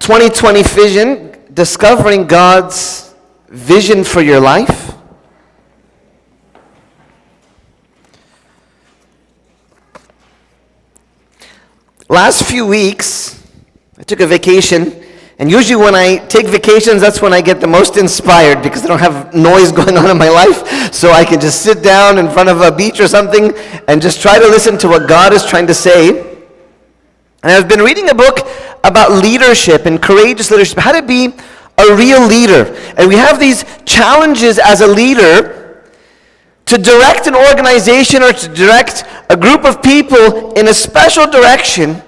2020 vision, discovering God's vision for your life. Last few weeks, I took a vacation, and usually when I take vacations, that's when I get the most inspired because I don't have noise going on in my life, so I can just sit down in front of a beach or something and just try to listen to what God is trying to say. And I've been reading a book about leadership and courageous leadership, how to be a real leader. And we have these challenges as a leader to direct an organization or to direct a group of people in a special direction.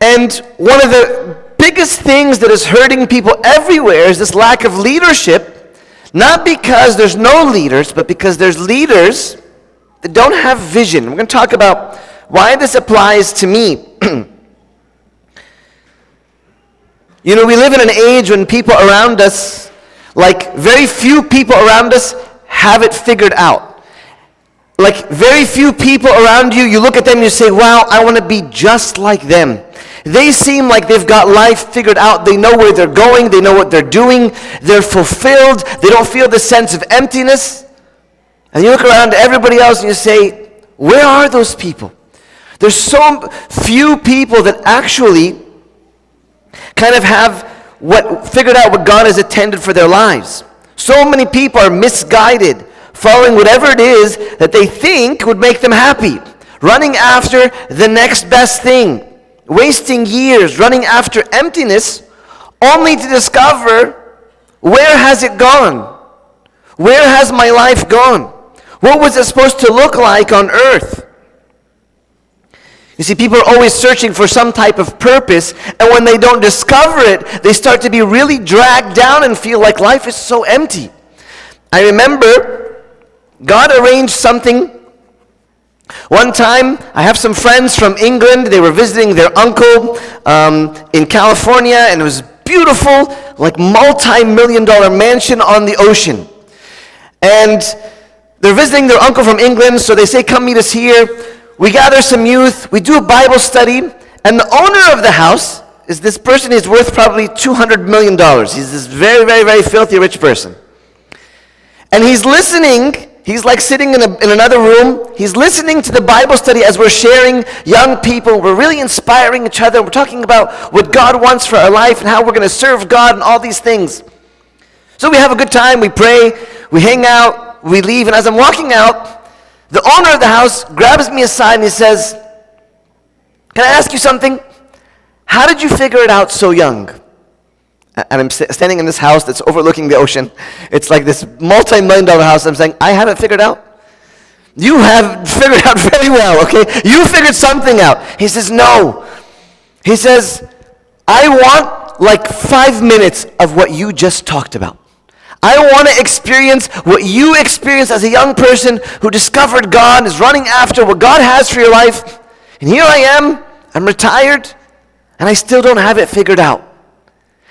And one of the biggest things that is hurting people everywhere is this lack of leadership, not because there's no leaders, but because there's leaders that don't have vision. We're going to talk about why this applies to me. You know, we live in an age when people around us, like very few people around us, have it figured out. Like very few people around you, you look at them and you say, wow, I want to be just like them. They seem like they've got life figured out. They know where they're going. They know what they're doing. They're fulfilled. They don't feel the sense of emptiness. And you look around at everybody else and you say, where are those people? There's so few people that actually kind of have figured out what God has intended for their lives. So many people are misguided, following whatever it is that they think would make them happy, running after the next best thing, wasting years running after emptiness, only to discover, where has it gone? Where has my life gone? What was it supposed to look like on earth? You see, people are always searching for some type of purpose, and when they don't discover it, they start to be really dragged down and feel like life is so empty. I remember God arranged something. One time, I have some friends from England. They were visiting their uncle in California, and it was beautiful, like multi-million-dollar mansion on the ocean. And they're visiting their uncle from England, so they say, come meet us here. We gather some youth, we do a Bible study, and the owner of the house is this person. He's worth probably $200 million. He's this very, very, very filthy rich person. And he's listening, he's like sitting in another room, he's listening to the Bible study as we're sharing, young people, we're really inspiring each other, we're talking about what God wants for our life and how we're going to serve God and all these things. So we have a good time, we pray, we hang out, we leave, and as I'm walking out, the owner of the house grabs me aside and he says, can I ask you something? How did you figure it out so young? And I'm standing in this house that's overlooking the ocean. It's like this multi-million-dollar house. I'm saying, I have it figured out. You have figured out very well, okay? You figured something out. He says, no. He says, I want like 5 minutes of what you just talked about. I want to experience what you experienced as a young person who discovered God, is running after what God has for your life. And here I am, I'm retired, and I still don't have it figured out.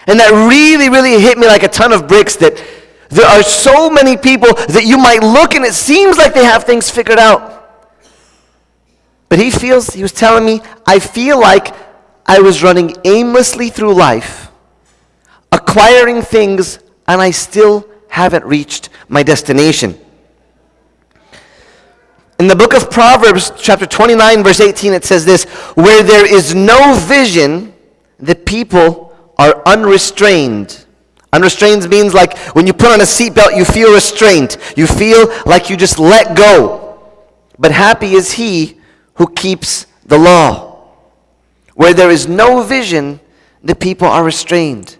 And that really, really hit me like a ton of bricks, that there are so many people that you might look and it seems like they have things figured out. But he was telling me, I feel like I was running aimlessly through life, acquiring things, and I still haven't reached my destination. In the book of Proverbs, chapter 29, verse 18, it says this, where there is no vision, the people are unrestrained. Unrestrained means like when you put on a seatbelt, you feel restraint. You feel like you just let go. But happy is he who keeps the law. Where there is no vision, the people are restrained.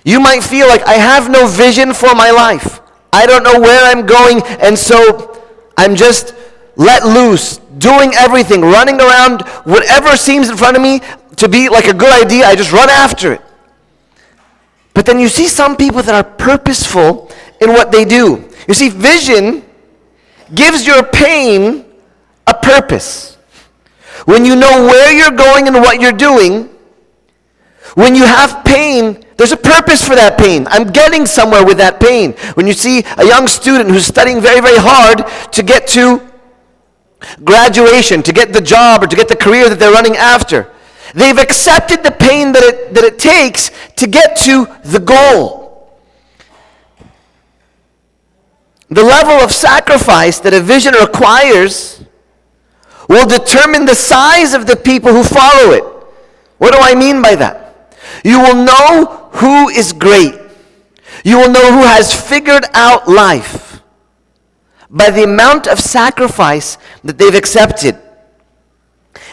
You might feel like I have no vision for my life. I don't know where I'm going, and so I'm just let loose, doing everything, running around, whatever seems in front of me to be like a good idea, I just run after it. But then you see some people that are purposeful in what they do. You see, vision gives your pain a purpose. When you know where you're going and what you're doing, when you have pain, there's a purpose for that pain. I'm getting somewhere with that pain. When you see a young student who's studying very, very hard to get to graduation, to get the job or to get the career that they're running after, They've accepted the pain that it takes to get to the goal. The level of sacrifice that a vision requires will determine the size of the people who follow it. What do I mean by that? You will know who is great. You will know who has figured out life by the amount of sacrifice that they've accepted.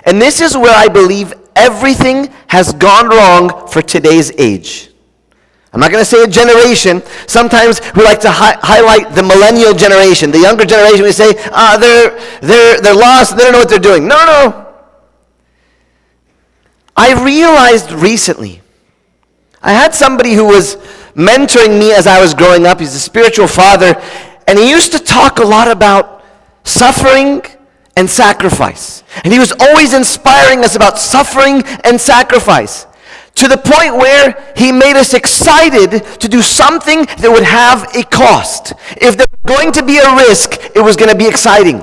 And this is where I believe everything has gone wrong for today's age. I'm not going to say a generation. Sometimes we like to highlight the millennial generation. The younger generation, we say, they're lost, they don't know what they're doing. No. I realized recently, I had somebody who was mentoring me as I was growing up. He's a spiritual father, and he used to talk a lot about suffering and sacrifice. And he was always inspiring us about suffering and sacrifice, to the point where he made us excited to do something that would have a cost. If there was going to be a risk, it was going to be exciting.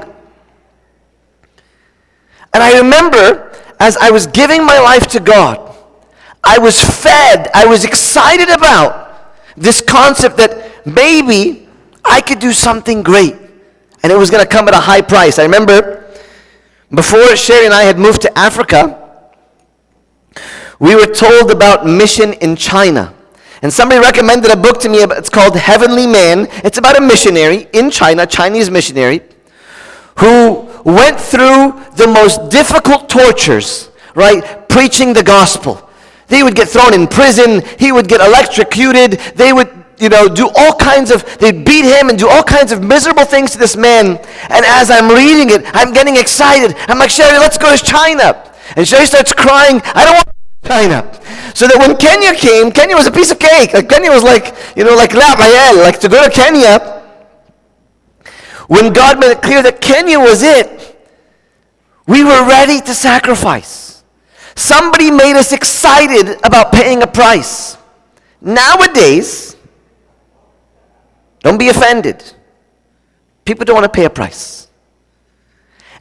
And I remember, as I was giving my life to God, I was fed, I was excited about this concept that maybe I could do something great, and it was going to come at a high price. I remember before Sherry and I had moved to Africa, we were told about mission in China. And somebody recommended a book to me. It's called Heavenly Man. It's about a missionary in China, Chinese missionary, who went through the most difficult tortures, right, preaching the gospel. They would get thrown in prison. He would get electrocuted. They would, do all kinds of, they'd beat him and do all kinds of miserable things to this man. And as I'm reading it, I'm getting excited. I'm like, Sherry, let's go to China. And Sherry starts crying. I don't want to go to China. So that when Kenya came, Kenya was a piece of cake. Like Kenya was like to go to Kenya. When God made it clear that Kenya was it, we were ready to sacrifice. Somebody made us excited about paying a price. Nowadays, don't be offended, people don't want to pay a price.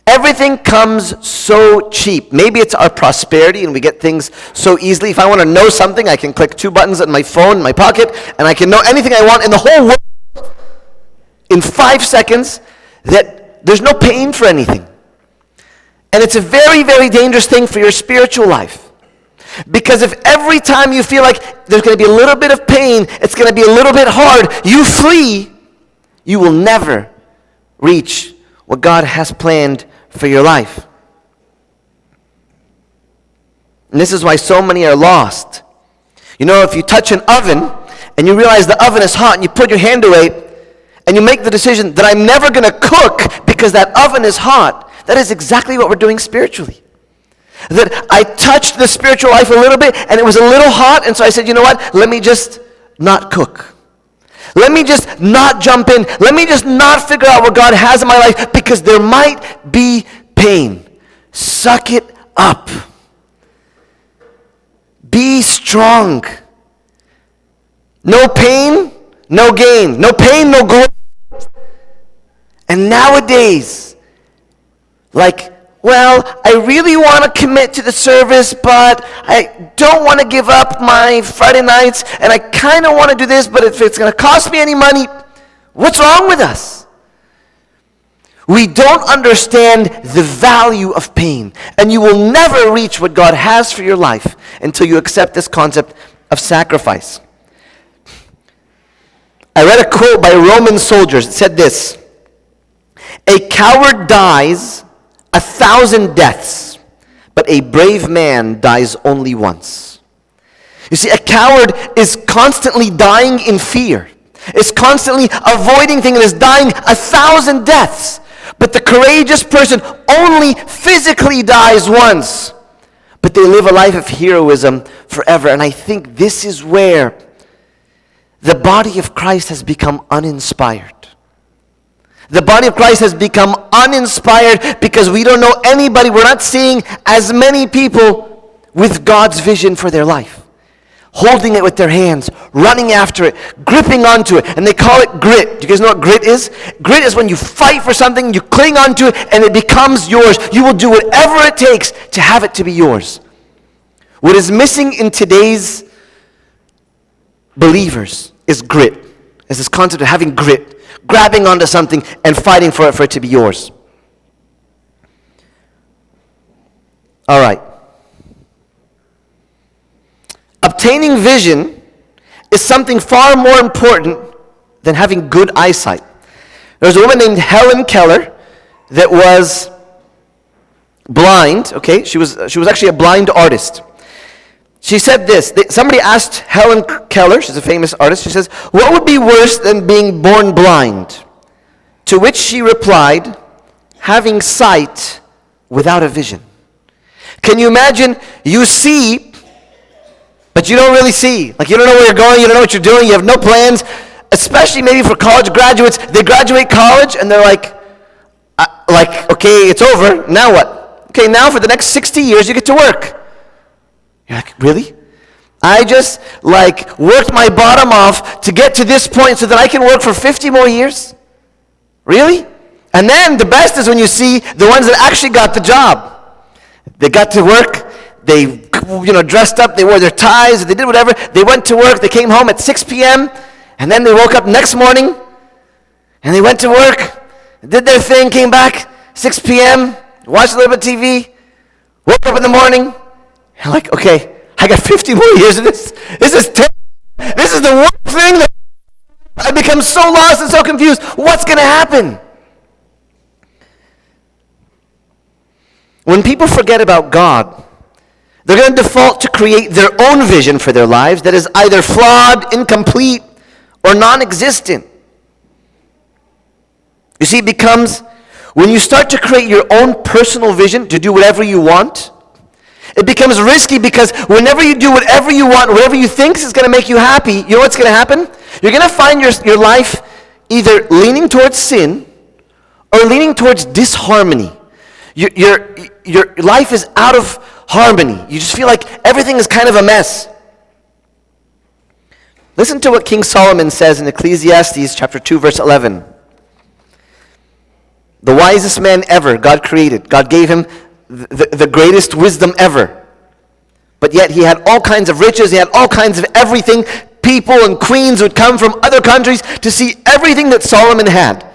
Everything comes so cheap. Maybe it's our prosperity and we get things so easily. If I want to know something, I can click 2 buttons on my phone in my pocket and I can know anything I want in the whole world in 5 seconds, that there's no pain for anything. And it's a very, very dangerous thing for your spiritual life. Because if every time you feel like there's going to be a little bit of pain, it's going to be a little bit hard, you flee, you will never reach what God has planned for your life. And this is why so many are lost. If you touch an oven and you realize the oven is hot and you put your hand away and you make the decision that I'm never going to cook because that oven is hot, that is exactly what we're doing spiritually. That I touched the spiritual life a little bit and it was a little hot, and so I said, you know what? Let me just not cook. Let me just not jump in. Let me just not figure out what God has in my life because there might be pain. Suck it up. Be strong. No pain, no gain. No pain, no glory. And nowadays, I really want to commit to the service, but I don't want to give up my Friday nights, and I kind of want to do this, but if it's going to cost me any money, what's wrong with us? We don't understand the value of pain, and you will never reach what God has for your life until you accept this concept of sacrifice. I read a quote by Roman soldiers. It said this: "A coward dies 1,000 deaths, but a brave man dies only once." You see, a coward is constantly dying in fear, is constantly avoiding things, and is dying 1,000 deaths. But the courageous person only physically dies once, but they live a life of heroism forever. And I think this is where the body of Christ has become uninspired. The body of Christ has become uninspired because we don't know anybody. We're not seeing as many people with God's vision for their life, holding it with their hands, running after it, gripping onto it. And they call it grit. Do you guys know what grit is? Grit is when you fight for something, you cling onto it, and it becomes yours. You will do whatever it takes to have it to be yours. What is missing in today's believers is grit. Is this concept of having grit, grabbing onto something and fighting for it to be yours. All right. Obtaining vision is something far more important than having good eyesight. There was a woman named Helen Keller that was blind. Okay, she was actually a blind artist. She said this. Somebody asked Helen Keller, she's a famous artist, she says, "What would be worse than being born blind?" To which she replied, "Having sight without a vision." Can you imagine you see, but you don't really see? Like you don't know where you're going, you don't know what you're doing, you have no plans, especially maybe for college graduates. They graduate college and they're like, okay, it's over, now what? Okay, now for the next 60 years you get to work. You're like, really? I just worked my bottom off to get to this point so that I can work for 50 more years? Really? And then the best is when you see the ones that actually got the job. They got to work, they dressed up, they wore their ties, they did whatever, they went to work, they came home at 6 p.m., and then they woke up next morning, and they went to work, did their thing, came back, 6 p.m., watched a little bit of TV, woke up in the morning, and like, okay, I got 50 more years of this. This is terrible. This is the worst thing that I become so lost and so confused. What's going to happen? When people forget about God, they're going to default to create their own vision for their lives that is either flawed, incomplete, or non-existent. You see, it becomes, when you start to create your own personal vision to do whatever you want, it becomes risky because whenever you do whatever you want, whatever you think is going to make you happy, you know what's going to happen? You're going to find your life either leaning towards sin or leaning towards disharmony. Your life is out of harmony. You just feel like everything is kind of a mess. Listen to what King Solomon says in Ecclesiastes chapter 2, verse 11. The wisest man ever God created. God gave him the greatest wisdom ever. But yet he had all kinds of riches, he had all kinds of everything. People and queens would come from other countries to see everything that Solomon had.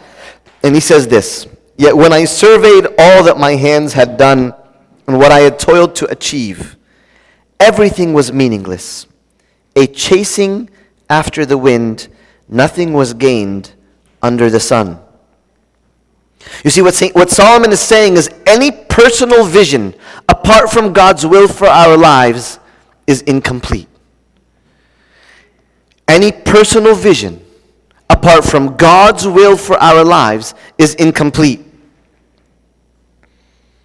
And he says this, "Yet when I surveyed all that my hands had done and what I had toiled to achieve, everything was meaningless. A chasing after the wind, nothing was gained under the sun." You see, what Solomon is saying is any personal vision apart from God's will for our lives is incomplete. Any personal vision apart from God's will for our lives is incomplete.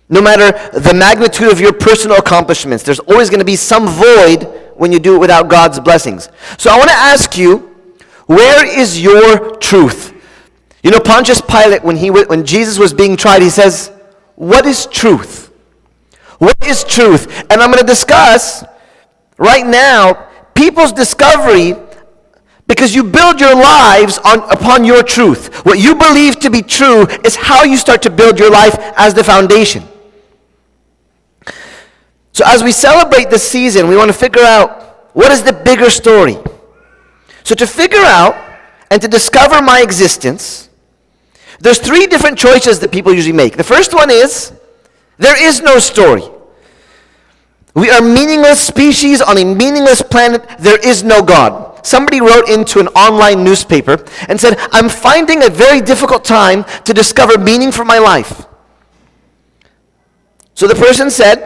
No matter the magnitude of your personal accomplishments, there's always going to be some void when you do it without God's blessings. So I want to ask you, where is your truth? You know, Pontius Pilate, when Jesus was being tried, he says, "What is truth? What is truth?" And I'm going to discuss right now people's discovery, because you build your lives upon your truth. What you believe to be true is how you start to build your life as the foundation. So as we celebrate this season, we want to figure out what is the bigger story. So to figure out and to discover my existence, there's three different choices that people usually make. The first one is, there is no story. We are meaningless species on a meaningless planet. There is no God. Somebody wrote into an online newspaper and said, "I'm finding a very difficult time to discover meaning for my life." So the person said,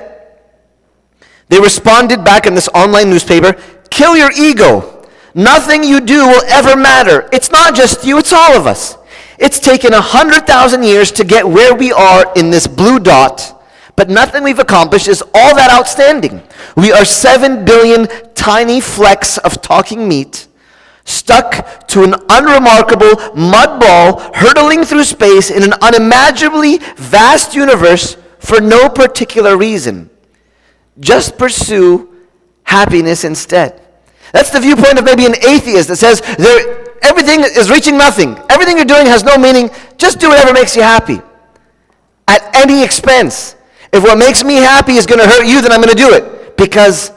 they responded back in this online newspaper, "Kill your ego. Nothing you do will ever matter. It's not just you, it's all of us. It's taken 100,000 years to get where we are in this blue dot, but nothing we've accomplished is all that outstanding. We are 7 billion tiny flecks of talking meat, stuck to an unremarkable mud ball, hurtling through space in an unimaginably vast universe for no particular reason. Just pursue happiness instead." That's the viewpoint of maybe an atheist that says everything is reaching nothing. Everything you're doing has no meaning. Just do whatever makes you happy. At any expense. If what makes me happy is going to hurt you, then I'm going to do it. Because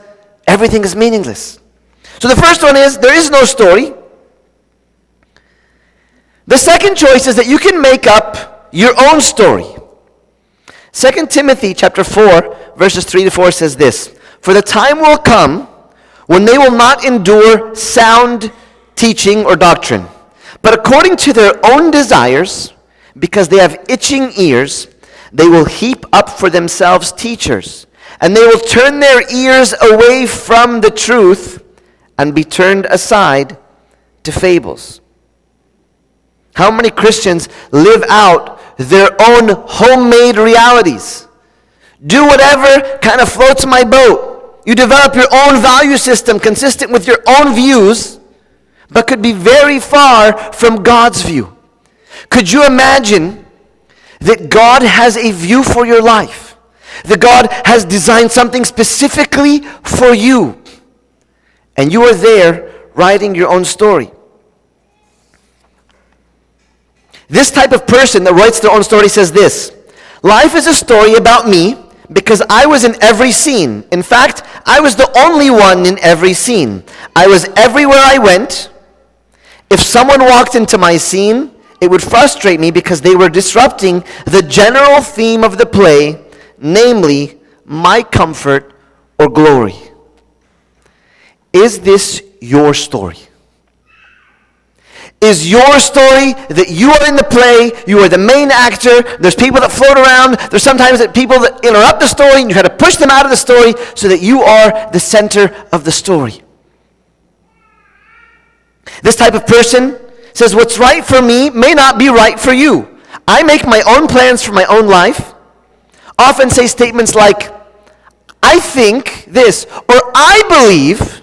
everything is meaningless. So the first one is, there is no story. The second choice is that you can make up your own story. 2 Timothy chapter 4, verses 3 to 4 says this, "For the time will come when they will not endure sound teaching or doctrine, but according to their own desires, because they have itching ears, they will heap up for themselves teachers, and they will turn their ears away from the truth and be turned aside to fables." How many Christians live out their own homemade realities? Do whatever kind of floats my boat. You develop your own value system consistent with your own views, but could be very far from God's view. Could you imagine that God has a view for your life? That God has designed something specifically for you, and you are there writing your own story. This type of person that writes their own story says this, "Life is a story about me because I was in every scene. In fact, I was the only one in every scene. I was everywhere I went. If someone walked into my scene, it would frustrate me because they were disrupting the general theme of the play, namely, my comfort or glory." Is this your story? Is your story that you are in the play, you are the main actor, there's people that float around, there's sometimes people that interrupt the story, and you try to push them out of the story so that you are the center of the story? This type of person says, what's right for me may not be right for you. I make my own plans for my own life, often say statements like, I think this, or I believe.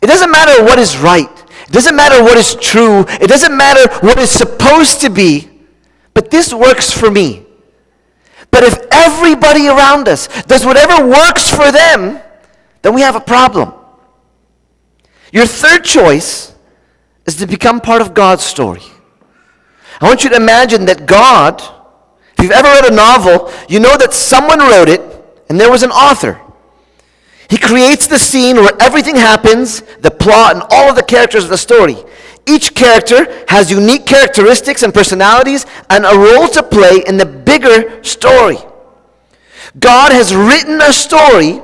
It doesn't matter what is right. It doesn't matter what is true. It doesn't matter what is supposed to be. But this works for me. But if everybody around us does whatever works for them, then we have a problem. Your third choice is to become part of God's story. I want you to imagine that God, if you've ever read a novel, you know that someone wrote it and there was an author. He creates the scene where everything happens, the plot, and all of the characters of the story. Each character has unique characteristics and personalities and a role to play in the bigger story. God has written a story,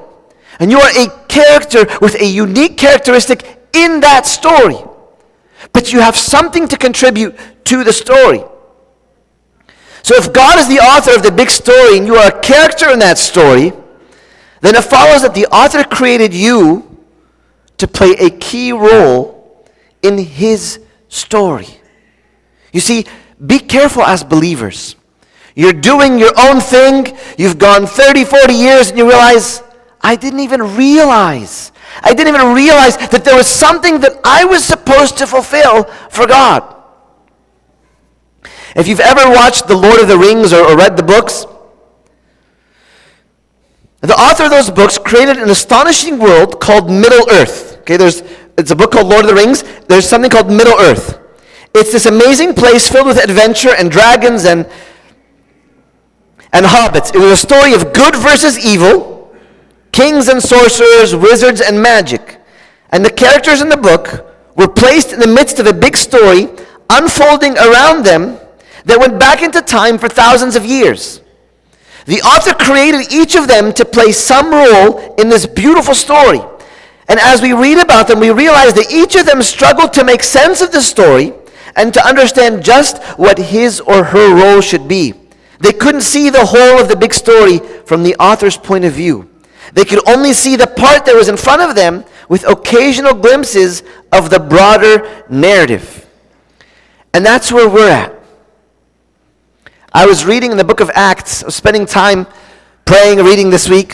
and you are a character with a unique characteristic in that story. But you have something to contribute to the story. So if God is the author of the big story and you are a character in that story, then it follows that the author created you to play a key role in his story. You see, be careful as believers. You're doing your own thing. You've gone 30, 40 years and you realize, I didn't even realize that there was something that I was supposed to fulfill for God. If you've ever watched The Lord of the Rings or read the books, the author of those books created an astonishing world called Middle-earth. Okay, it's a book called Lord of the Rings. There's something called Middle-earth. It's this amazing place filled with adventure and dragons and hobbits. It was a story of good versus evil, kings and sorcerers, wizards and magic. And the characters in the book were placed in the midst of a big story unfolding around them that went back into time for thousands of years. The author created each of them to play some role in this beautiful story. And as we read about them, we realize that each of them struggled to make sense of the story and to understand just what his or her role should be. They couldn't see the whole of the big story from the author's point of view. They could only see the part that was in front of them with occasional glimpses of the broader narrative. And that's where we're at. I was reading in the book of Acts. I was spending time praying and reading this week.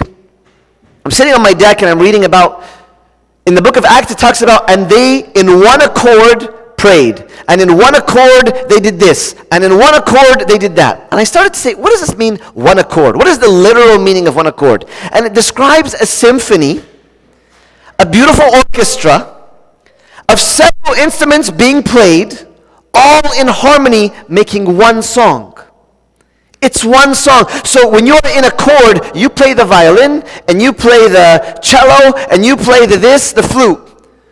I'm sitting on my deck and I'm reading about, in the book of Acts it talks about, and they in one accord prayed. And in one accord they did this. And in one accord they did that. And I started to say, what does this mean, one accord? What is the literal meaning of one accord? And it describes a symphony, a beautiful orchestra of several instruments being played, all in harmony, making one song. It's one song. So when you're in a chord, you play the violin, and you play the cello, and you play the flute.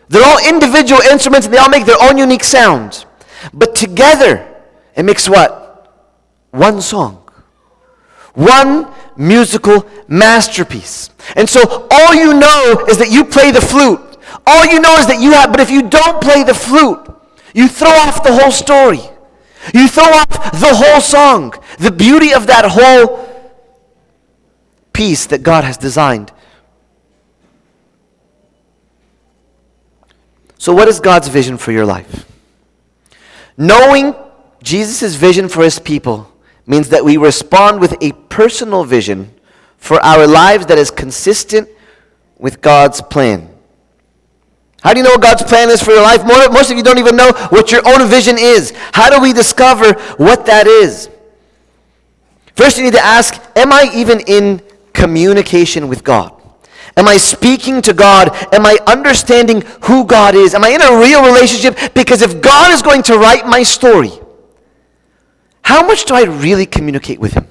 They're all individual instruments, and they all make their own unique sounds. But together, it makes what? One song. One musical masterpiece. And so all you know is that you play the flute. All you know is that you have, but if you don't play the flute, you throw off the whole story. You throw off the whole song, the beauty of that whole piece that God has designed. So what is God's vision for your life? Knowing Jesus' vision for his people means that we respond with a personal vision for our lives that is consistent with God's plan. How do you know what God's plan is for your life? Most of you don't even know what your own vision is. How do we discover what that is? First, you need to ask, am I even in communication with God? Am I speaking to God? Am I understanding who God is? Am I in a real relationship? Because if God is going to write my story, how much do I really communicate with him?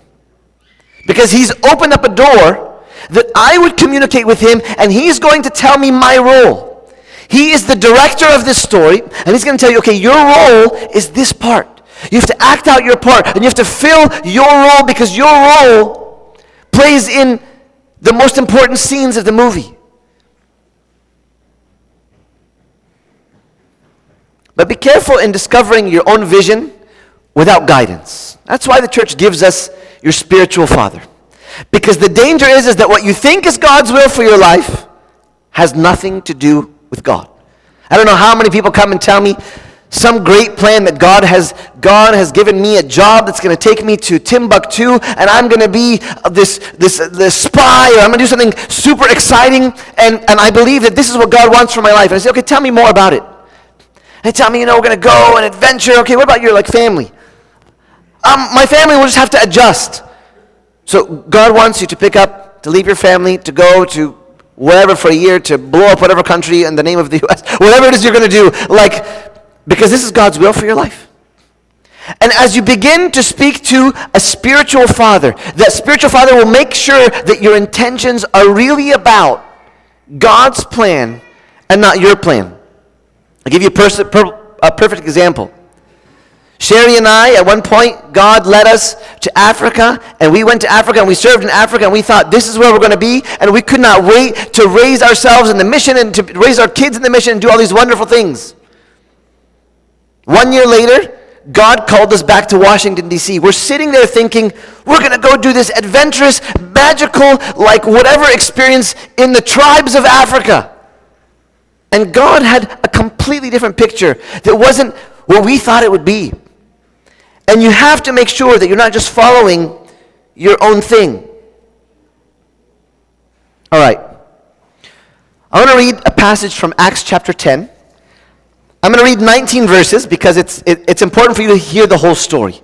Because he's opened up a door that I would communicate with him, and he's going to tell me my role. He is the director of this story, and he's going to tell you, okay, your role is this part. You have to act out your part, and you have to fill your role, because your role plays in the most important scenes of the movie. But be careful in discovering your own vision without guidance. That's why the church gives us your spiritual father. Because the danger is that what you think is God's will for your life has nothing to do with God. I don't know how many people come and tell me some great plan that God has given me a job that's going to take me to Timbuktu, and I'm going to be this spy, or I'm going to do something super exciting, and I believe that this is what God wants for my life. And I say, okay, tell me more about it. And they tell me, we're going to go and adventure. Okay, what about your family? My family will just have to adjust. So God wants you to leave your family, to go to wherever for a year, to blow up whatever country in the name of the U.S., whatever it is you're going to do, because this is God's will for your life. And as you begin to speak to a spiritual father, that spiritual father will make sure that your intentions are really about God's plan and not your plan. I'll give you a perfect example. Sherry and I, at one point, God led us to Africa, and we went to Africa, and we served in Africa, and we thought, this is where we're going to be, and we could not wait to raise ourselves in the mission and to raise our kids in the mission and do all these wonderful things. 1 year later, God called us back to Washington, D.C. We're sitting there thinking, we're going to go do this adventurous, magical, whatever experience in the tribes of Africa. And God had a completely different picture that wasn't what we thought it would be. And you have to make sure that you're not just following your own thing. All right. I want to read a passage from Acts chapter 10. I'm going to read 19 verses because it's important for you to hear the whole story.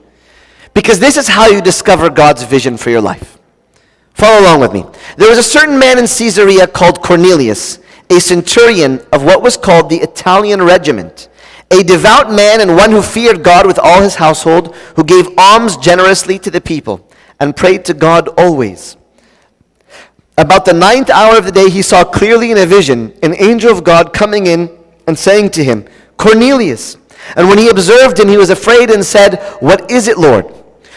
Because this is how you discover God's vision for your life. Follow along with me. There was a certain man in Caesarea called Cornelius, a centurion of what was called the Italian regiment, a devout man and one who feared God with all his household, who gave alms generously to the people and prayed to God always. About the 9th hour of the day, he saw clearly in a vision an angel of God coming in and saying to him, Cornelius. And when he observed him, he was afraid and said, What is it, Lord?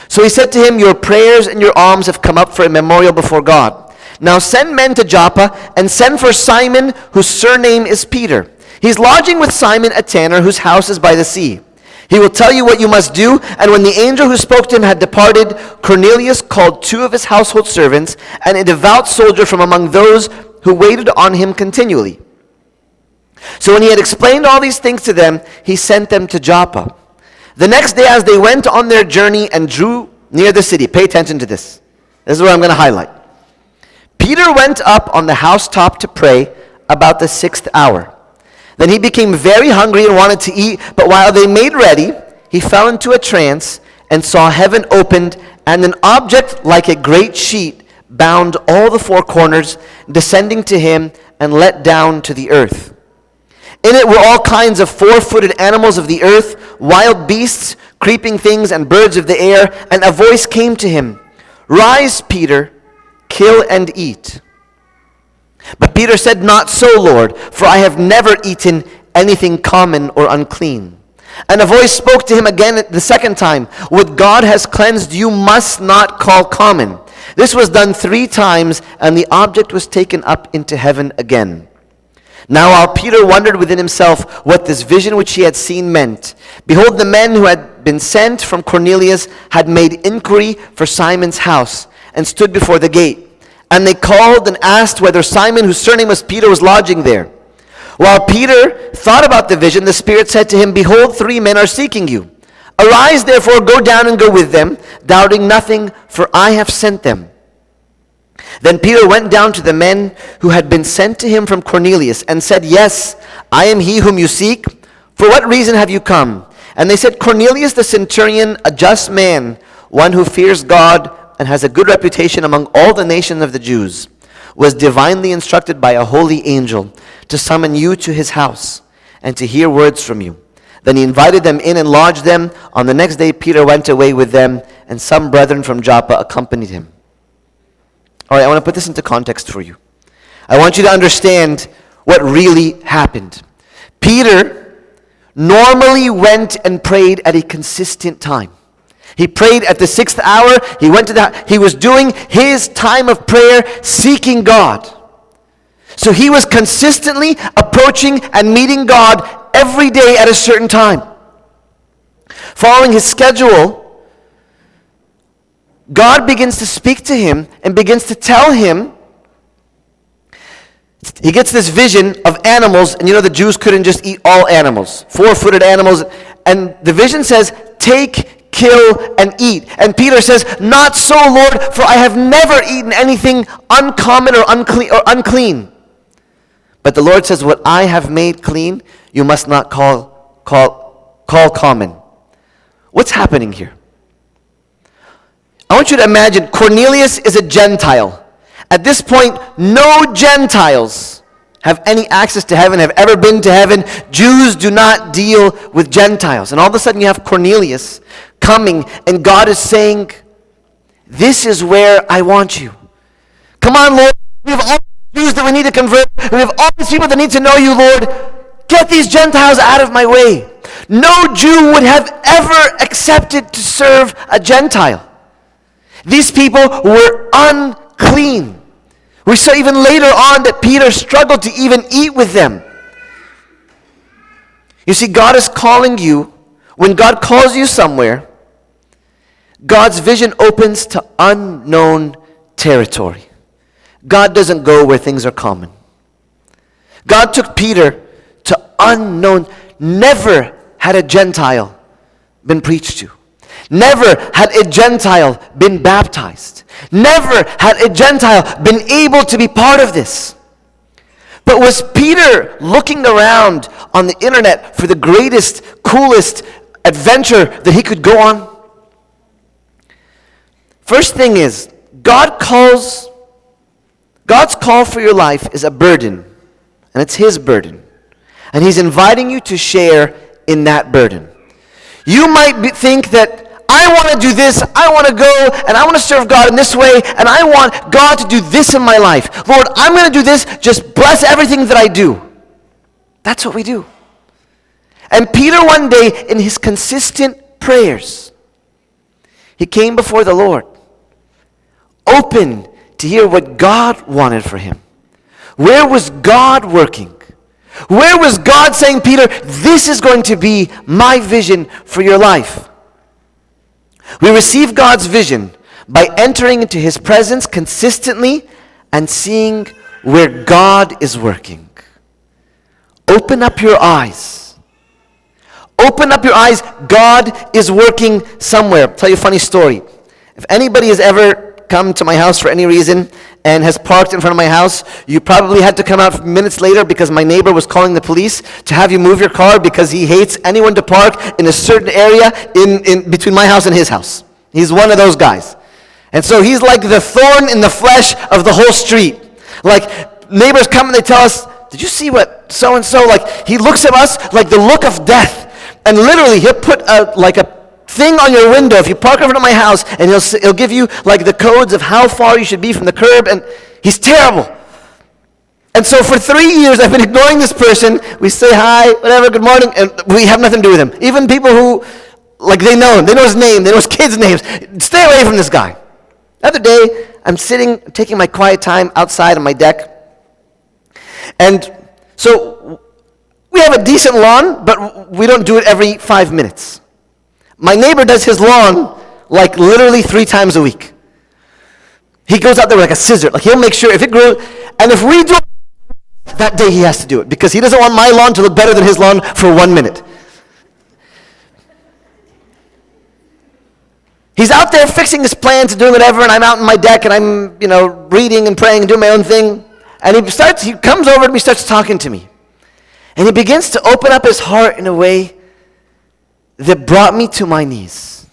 So he said to him, Your prayers and your alms have come up for a memorial before God. Now send men to Joppa and send for Simon, whose surname is Peter. He's lodging with Simon, a tanner, whose house is by the sea. He will tell you what you must do. And when the angel who spoke to him had departed, Cornelius called 2 of his household servants and a devout soldier from among those who waited on him continually. So when he had explained all these things to them, he sent them to Joppa. The next day as they went on their journey and drew near the city, pay attention to this. This is what I'm going to highlight. Peter went up on the housetop to pray about the 6th hour. Then he became very hungry and wanted to eat, but while they made ready, he fell into a trance and saw heaven opened and an object like a great sheet bound all the 4 corners, descending to him and let down to the earth. In it were all kinds of 4-footed animals of the earth, wild beasts, creeping things and birds of the air, and a voice came to him, "Rise, Peter, kill and eat." But Peter said, "Not so, Lord, for I have never eaten anything common or unclean." And a voice spoke to him again the second time, "What God has cleansed you must not call common." This was done 3 times, and the object was taken up into heaven again. Now while Peter wondered within himself what this vision which he had seen meant, behold, the men who had been sent from Cornelius had made inquiry for Simon's house, and stood before the gate. And they called and asked whether Simon, whose surname was Peter, was lodging there. While Peter thought about the vision, the Spirit said to him, "Behold, 3 men are seeking you. Arise, therefore, go down and go with them, doubting nothing, for I have sent them." Then Peter went down to the men who had been sent to him from Cornelius and said, "Yes, I am he whom you seek. For what reason have you come?" And they said, "Cornelius the centurion, a just man, one who fears God and has a good reputation among all the nation of the Jews, was divinely instructed by a holy angel to summon you to his house and to hear words from you." Then he invited them in and lodged them. On the next day Peter went away with them, and some brethren from Joppa accompanied him. All right, I want to put this into context for you. I want you to understand what really happened. Peter normally went and prayed at a consistent time. He prayed at the 6th hour. He was doing his time of prayer, seeking God. So he was consistently approaching and meeting God every day at a certain time. Following his schedule, God begins to speak to him and begins to tell him. He gets this vision of animals, and the Jews couldn't just eat all animals, 4-footed animals. And the vision says, "Take, kill, and eat." And Peter says, "Not so, Lord, for I have never eaten anything uncommon or unclean." But the Lord says, "What I have made clean, you must not call common." What's happening here? I want you to imagine Cornelius is a Gentile. At this point, no Gentiles have any access to heaven, have ever been to heaven. Jews do not deal with Gentiles. And all of a sudden you have Cornelius coming, and God is saying, "This is where I want you. Come on, Lord. We have all these Jews that we need to convert. We have all these people that need to know you, Lord. Get these Gentiles out of my way." No Jew would have ever accepted to serve a Gentile. These people were unclean. We saw even later on that Peter struggled to even eat with them. You see, God is calling you. When God calls you somewhere, God's vision opens to unknown territory. God doesn't go where things are common. God took Peter to unknown. Never had a Gentile been preached to. Never had a Gentile been baptized. Never had a Gentile been able to be part of this. But was Peter looking around on the internet for the greatest, coolest adventure that he could go on? First thing is, God's call for your life is a burden, and it's his burden. And he's inviting you to share in that burden. You might think that, "I want to do this, I want to go, and I want to serve God in this way, and I want God to do this in my life. Lord, I'm going to do this, just bless everything that I do." That's what we do. And Peter one day, in his consistent prayers, he came before the Lord, open to hear what God wanted for him. Where was God working? Where was God saying, "Peter, this is going to be my vision for your life"? We receive God's vision by entering into his presence consistently and seeing where God is working. Open up your eyes. Open up your eyes. God is working somewhere. I'll tell you a funny story. If anybody has ever come to my house for any reason and has parked in front of my house, you probably had to come out minutes later because my neighbor was calling the police to have you move your car because he hates anyone to park in a certain area in between my house and his house. He's one of those guys. And so he's like the thorn in the flesh of the whole street. Like, neighbors come and they tell us, "Did you see what so-and-so?" Like, he looks at us like the look of death. And literally, he'll put a thing on your window. If you park in front of my house, and he'll give you like the codes of how far you should be from the curb, and he's terrible. And so for 3 years, I've been ignoring this person. We say hi, whatever, good morning, and we have nothing to do with him. Even people who, like, they know him, they know his name, they know his kids' names. Stay away from this guy. The other day, I'm sitting, taking my quiet time outside on my deck. And so we have a decent lawn, but we don't do it every 5 minutes. My neighbor does his lawn like literally 3 times a week. He goes out there like a scissor. Like, he'll make sure if it grows, and if we do it, that day he has to do it because he doesn't want my lawn to look better than his lawn for 1 minute. He's out there fixing his plans and doing whatever, and I'm out on my deck and I'm, reading and praying and doing my own thing. And he comes over to me, starts talking to me. And he begins to open up his heart in a way that brought me to my knees.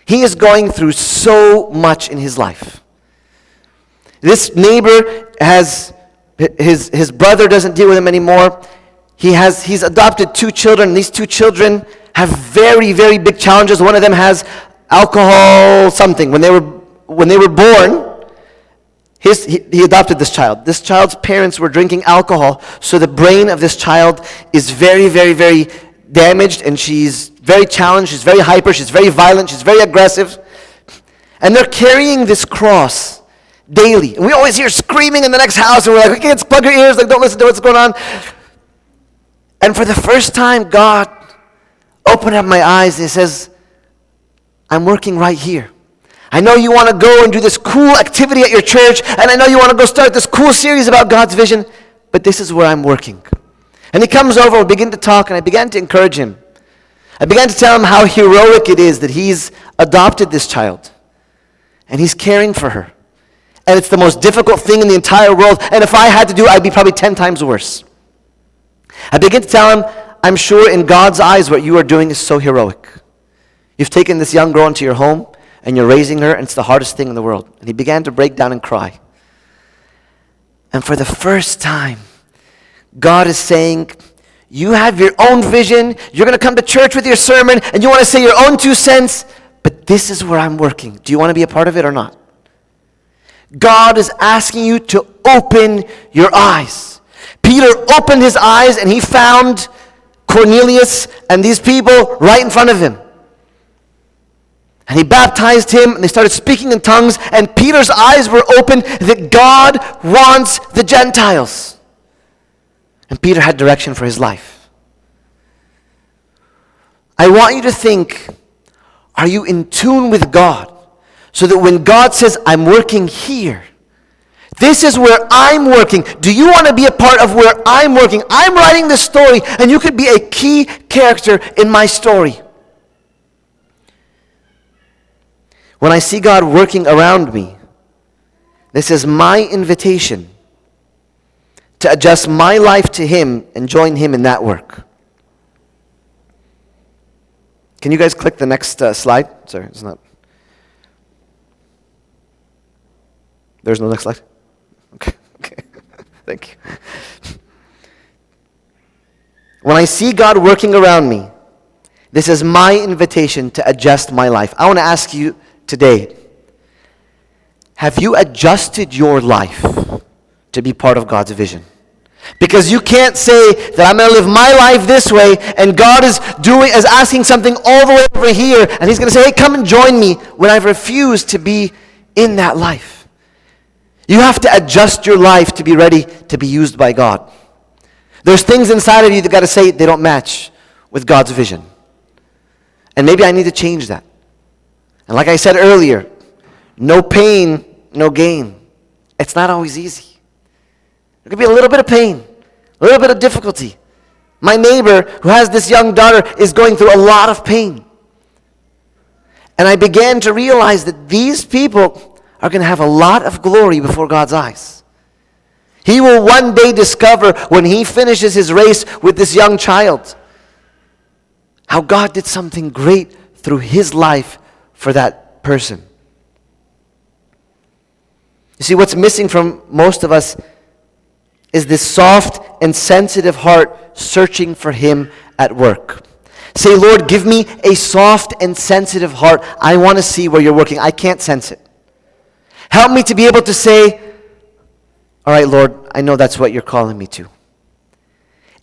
He is going through so much in his life. This neighbor has, his brother doesn't deal with him anymore. He's adopted 2 children, and these 2 children have very, very big challenges. One of them has alcohol something. When they were born, he adopted this child. This child's parents were drinking alcohol, so the brain of this child is very, very, very damaged, and she's very challenged, she's very hyper, she's very violent, she's very aggressive. And they're carrying this cross daily. And we always hear screaming in the next house, and we're like, okay, let's plug our ears, like, don't listen to what's going on. And for the first time, God opened up my eyes, and he says, I'm working right here. I know you want to go and do this cool activity at your church, and I know you want to go start this cool series about God's vision, but this is where I'm working. And he comes over, we begin to talk, and I began to encourage him. I began to tell him how heroic it is that he's adopted this child, and he's caring for her. And it's the most difficult thing in the entire world, and if I had to do it, I'd be probably 10 times worse. I began to tell him, I'm sure in God's eyes what you are doing is so heroic. You've taken this young girl into your home, and you're raising her, and it's the hardest thing in the world. And he began to break down and cry. And for the first time, God is saying, you have your own vision, you're going to come to church with your sermon, and you want to say your own 2 cents, but this is where I'm working. Do you want to be a part of it or not? God is asking you to open your eyes. Peter opened his eyes, and he found Cornelius and these people right in front of him. And he baptized him, and they started speaking in tongues, and Peter's eyes were open that God wants the Gentiles. And Peter had direction for his life. I want you to think, are you in tune with God? So that when God says, I'm working here, this is where I'm working. Do you want to be a part of where I'm working? I'm writing this story, and you could be a key character in my story. When I see God working around me, this is my invitation to adjust my life to Him and join Him in that work. Can you guys click the next slide? Sorry, it's not. There's no next slide? Okay. Thank you. When I see God working around me, this is my invitation to adjust my life. I want to ask you today, have you adjusted your life to be part of God's vision? Because you can't say that I'm going to live my life this way, and God is asking something all the way over here, and He's going to say, hey, come and join me, when I've refused to be in that life. You have to adjust your life to be ready to be used by God. There's things inside of you that got to say they don't match with God's vision. And maybe I need to change that. And like I said earlier, no pain, no gain. It's not always easy. There could be a little bit of pain, a little bit of difficulty. My neighbor who has this young daughter is going through a lot of pain. And I began to realize that these people are going to have a lot of glory before God's eyes. He will one day discover when he finishes his race with this young child how God did something great through his life for that person. You see, what's missing from most of us is this soft and sensitive heart searching for Him at work. Say, Lord, give me a soft and sensitive heart. I want to see where you're working. I can't sense it. Help me to be able to say, all right, Lord, I know that's what you're calling me to.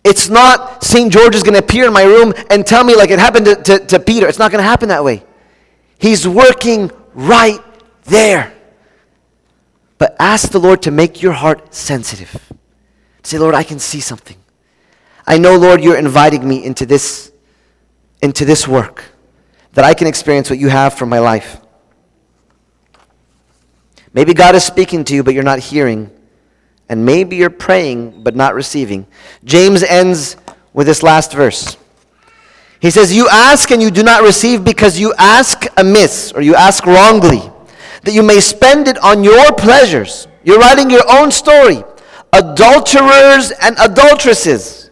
It's not St. George is going to appear in my room and tell me like it happened to Peter. It's not going to happen that way. He's working right there. But ask the Lord to make your heart sensitive. Say, Lord, I can see something. I know, Lord, you're inviting me into this work, that I can experience what you have for my life. Maybe God is speaking to you, but you're not hearing. And maybe you're praying, but not receiving. James ends with this last verse. He says, you ask and you do not receive because you ask amiss, or you ask wrongly, that you may spend it on your pleasures. You're writing your own story. Adulterers and adulteresses.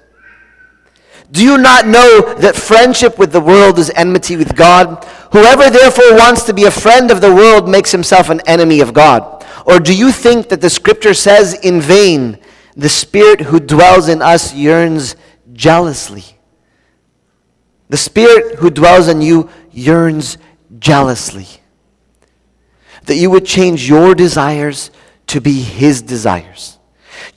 Do you not know that friendship with the world is enmity with God? Whoever therefore wants to be a friend of the world makes himself an enemy of God. Or do you think that the scripture says in vain, the Spirit who dwells in us yearns jealously? The Spirit who dwells in you yearns jealously. That you would change your desires to be His desires.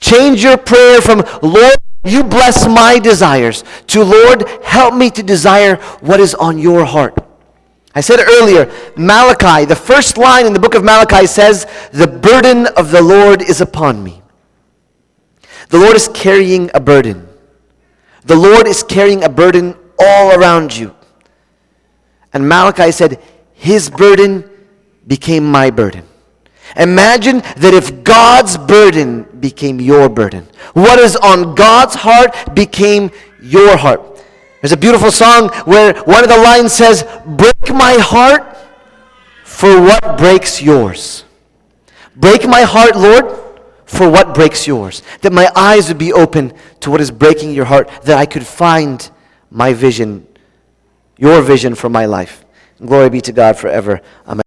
Change your prayer from, Lord, you bless my desires, to, Lord, help me to desire what is on your heart. I said earlier, Malachi, the first line in the book of Malachi says, the burden of the Lord is upon me. The Lord is carrying a burden. The Lord is carrying a burden all around you. And Malachi said, His burden became my burden. Imagine that if God's burden became your burden. What is on God's heart became your heart. There's a beautiful song where one of the lines says, break my heart for what breaks yours. Break my heart, Lord, for what breaks yours. That my eyes would be open to what is breaking your heart, that I could find my vision, your vision for my life. Glory be to God forever. Amen.